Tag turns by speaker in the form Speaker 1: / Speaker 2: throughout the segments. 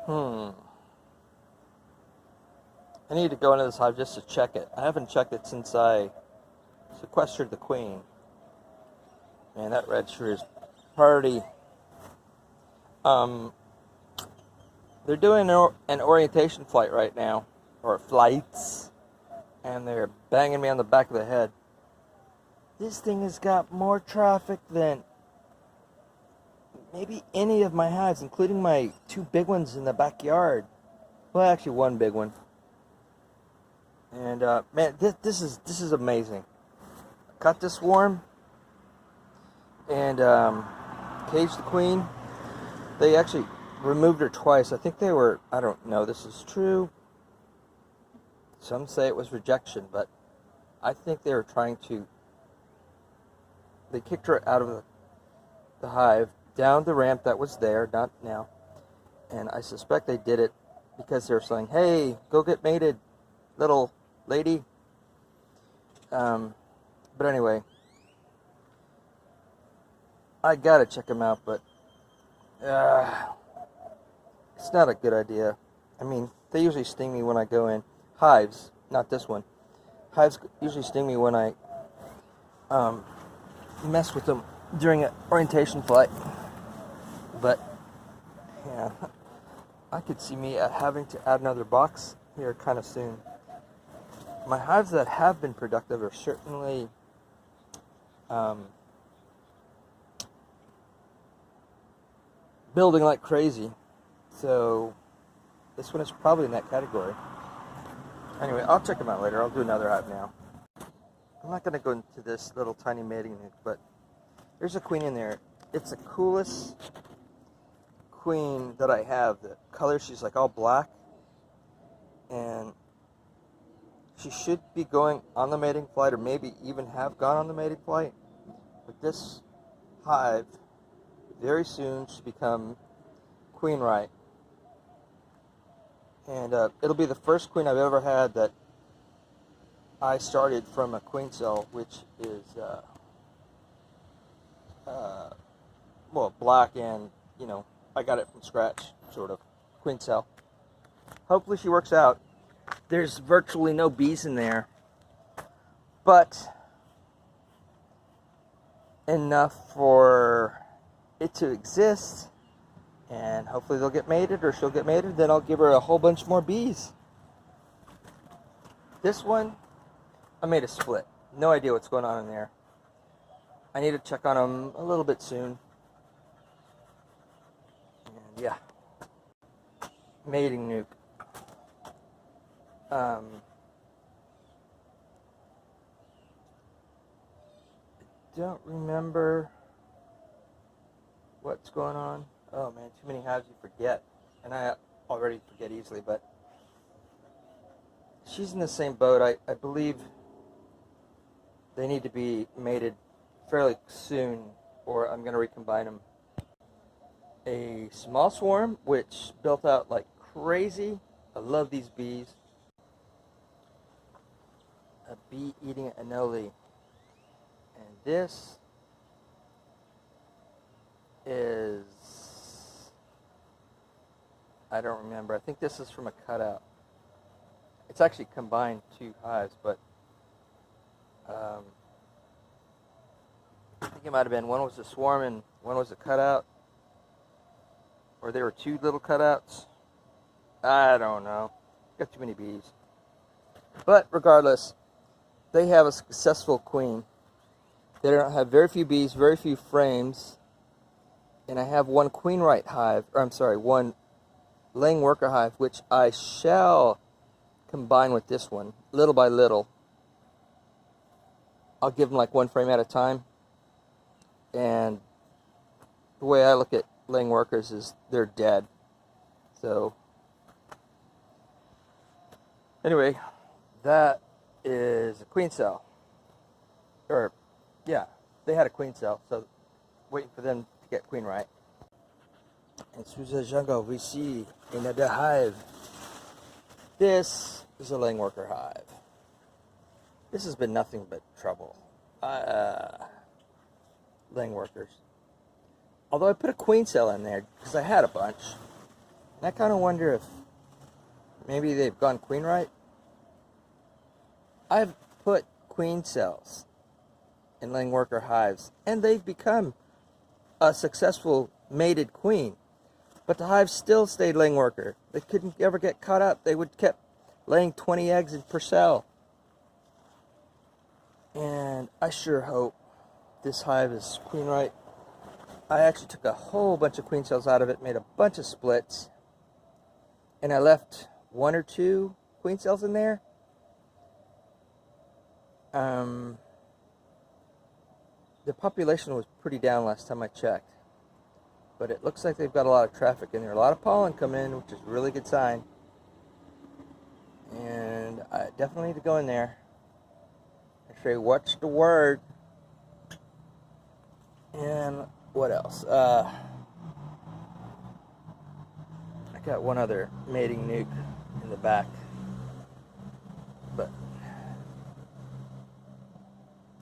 Speaker 1: Hmm. I need to go into this hive just to check it. I haven't checked it since I sequestered the queen. Man, that red sure is party. Um, they're doing an orientation flight right now, or flights, and they're banging me on the back of the head. This thing has got more traffic than maybe any of my hives, including my two big ones in the backyard. Well, actually, one big one. And man, this is amazing. Cut this swarm and caged the queen. They actually removed her twice. I think they were. I don't know. This is true. Some say it was rejection, but I think they were trying to. They kicked her out of the hive down the ramp that was there, not now. And I suspect they did it because they were saying, "Hey, go get mated, little lady." But anyway, I gotta check them out, but it's not a good idea. I mean, they usually sting me when I go in. Hives, not this one. Hives usually sting me when I mess with them during an orientation flight. But, yeah, I could see me having to add another box here kind of soon. My hives that have been productive are certainly building like crazy. So this one is probably in that category. Anyway, I'll check them out later. I'll do another hive now. I'm not going to go into this little tiny mating nuke, but there's a queen in there. It's the coolest queen that I have. The color, she's like all black. And she should be going on the mating flight, or maybe even have gone on the mating flight. But this hive very soon should become queen right. And it'll be the first queen I've ever had that I started from a queen cell, which is well, black, and I got it from scratch, sort of queen cell. Hopefully she works out. There's virtually no bees in there, but enough for it to exist. And hopefully they'll get mated, or she'll get mated. Then I'll give her a whole bunch more bees. This one, I made a split. No idea what's going on in there. I need to check on them a little bit soon. And yeah, mating nuke. I don't remember what's going on. Oh man, too many hives, you forget. And I already forget easily, but she's in the same boat. I believe they need to be mated fairly soon, or I'm going to recombine them. A small swarm, which built out like crazy. I love these bees. A bee eating anole. And this is, I don't remember. I think this is from a cutout. It's actually combined two hives, but I think it might have been one was a swarm and one was a cutout. Or there were two little cutouts. I don't know. Got too many bees. But regardless, they have a successful queen. They don't have very few bees, very few frames. And I have one queen right hive, or I'm sorry, one laying worker hive, which I shall combine with this one, little by little. I'll give them like one frame at a time. And the way I look at laying workers is they're dead. So anyway, that is a queen cell. Or yeah, they had a queen cell, so waiting for them to get queen right. And through the jungle we see another hive. This is a laying worker hive. This has been nothing but trouble. Laying workers. Although I put a queen cell in there because I had a bunch. I kind of wonder if maybe they've gone queen right. I've put queen cells in laying worker hives, and they've become a successful mated queen. But the hives still stayed laying worker. They couldn't ever get caught up. They would kept laying 20 eggs per cell. And I sure hope this hive is queen right. I actually took a whole bunch of queen cells out of it, made a bunch of splits, and I left 1 or 2 queen cells in there. The population was pretty down last time I checked, but it looks like they've got a lot of traffic in there. A lot of pollen come in, which is a really good sign. And I definitely need to go in there and say, what's the word? And what else? I got one other mating nuke in the back, but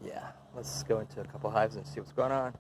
Speaker 1: yeah, let's go into a couple hives and see what's going on.